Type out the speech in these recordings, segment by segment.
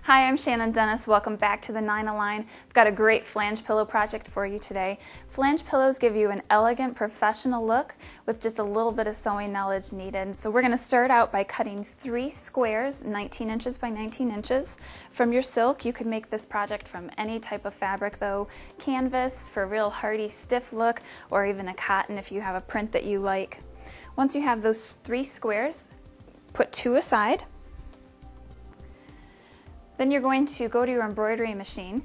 Hi, I'm Shannon Dennis. Welcome back to the 9-A-Line. I've got a great flange pillow project for you today. Flange pillows give you an elegant, professional look with just a little bit of sewing knowledge needed. So we're going to start out by cutting 3 squares, 19 inches by 19 inches. From your silk, you could make this project from any type of fabric though. Canvas for a real hardy, stiff look, or even a cotton if you have a print that you like. Once you have those 3 squares, put 2 aside. Then you're going to go to your embroidery machine.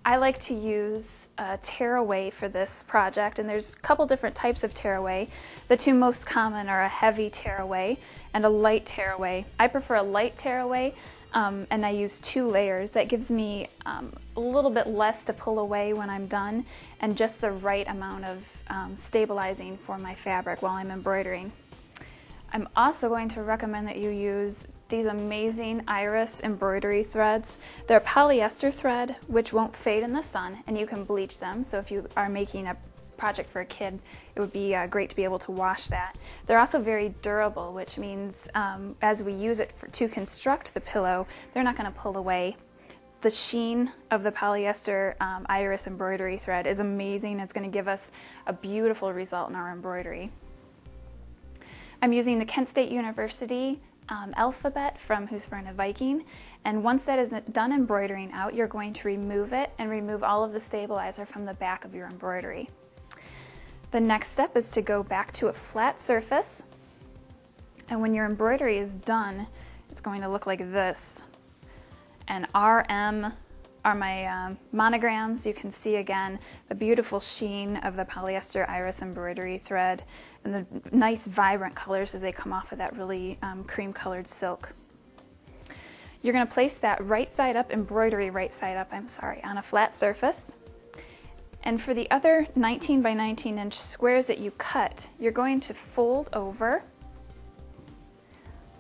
I like to use a tearaway for this project, and there's a couple different types of tearaway. The 2 most common are a heavy tearaway and a light tearaway. I prefer a light tearaway, and I use 2 layers. That gives me a little bit less to pull away when I'm done, and just the right amount of stabilizing for my fabric while I'm embroidering. I'm also going to recommend that you use these amazing Iris embroidery threads. They're polyester thread, which won't fade in the sun, and you can bleach them. So if you are making a project for a kid, it would be great to be able to wash that. They're also very durable, which means as we use it to construct the pillow, they're not going to pull away. The sheen of the polyester Iris embroidery thread is amazing. It's going to give us a beautiful result in our embroidery. I'm using the Kent State University alphabet from Husqvarna Viking, and once that is done embroidering out, you're going to remove it and remove all of the stabilizer from the back of your embroidery. The next step is to go back to a flat surface, and when your embroidery is done, it's going to look like this. And RM are my monograms. You can see again the beautiful sheen of the polyester Iris embroidery thread and the nice vibrant colors as they come off of that really cream colored silk. You're going to place that embroidery right side up, on a flat surface. And for the other 19 by 19 inch squares that you cut, you're going to fold over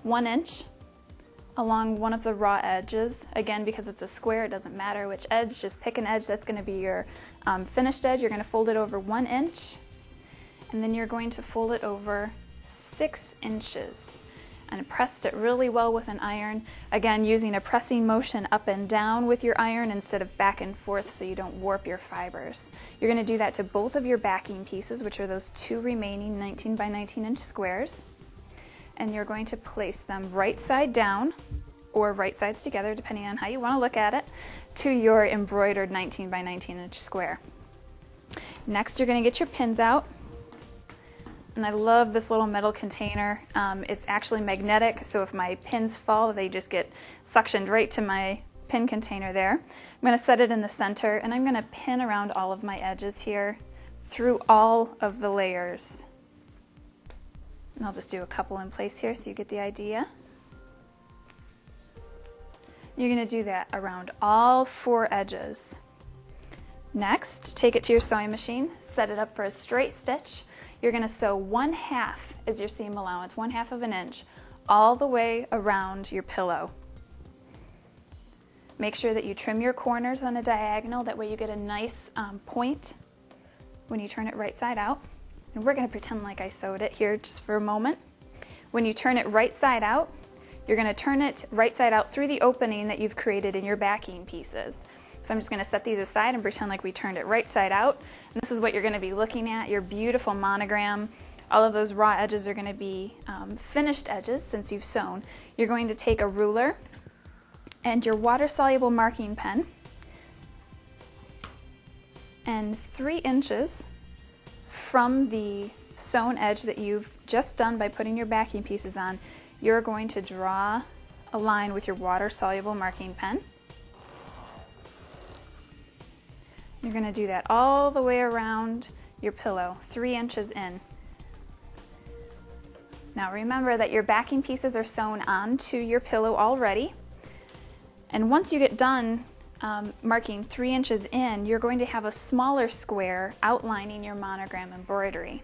1 inch along one of the raw edges. Again, because it's a square, it doesn't matter which edge, just pick an edge that's going to be your finished edge. You're going to fold it over 1 inch, and then you're going to fold it over 6 inches and press it really well with an iron. Again, using a pressing motion up and down with your iron instead of back and forth so you don't warp your fibers. You're going to do that to both of your backing pieces, which are those 2 remaining 19 by 19 inch squares. And you're going to place them right side down, or right sides together, depending on how you want to look at it, to your embroidered 19 by 19 inch square. Next, you're going to get your pins out. And I love this little metal container. It's actually magnetic, so if my pins fall, they just get suctioned right to my pin container there. I'm going to set it in the center, and I'm going to pin around all of my edges here through all of the layers. And I'll just do a couple in place here so you get the idea. You're going to do that around all 4 edges. Next, take it to your sewing machine, set it up for a straight stitch. You're going to sew 1/2 as your seam allowance, 1/2 of an inch, all the way around your pillow. Make sure that you trim your corners on a diagonal, that way you get a nice point when you turn it right side out. And we're going to pretend like I sewed it here just for a moment. When you turn it right side out, you're going to turn it right side out through the opening that you've created in your backing pieces. So I'm just going to set these aside and pretend like we turned it right side out. And this is what you're going to be looking at, your beautiful monogram. All of those raw edges are going to be finished edges since you've sewn. You're going to take a ruler and your water-soluble marking pen, and 3 inches from the sewn edge that you've just done by putting your backing pieces on, you're going to draw a line with your water-soluble marking pen. You're going to do that all the way around your pillow, 3 inches in. Now remember that your backing pieces are sewn onto your pillow already, and once you get done marking 3 inches in, you're going to have a smaller square outlining your monogram embroidery.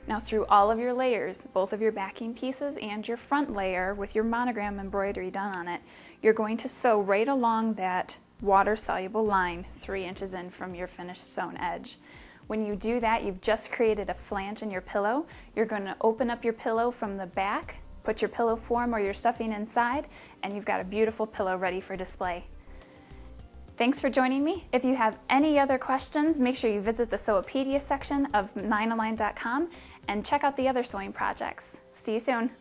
Now through all of your layers, both of your backing pieces and your front layer with your monogram embroidery done on it, you're going to sew right along that water-soluble line 3 inches in from your finished sewn edge. When you do that, you've just created a flange in your pillow. You're going to open up your pillow from the back Put your pillow form or your stuffing inside, and you've got a beautiful pillow ready for display. Thanks for joining me. If you have any other questions, make sure you visit the Sewopedia section of 9align.com and check out the other sewing projects. See you soon.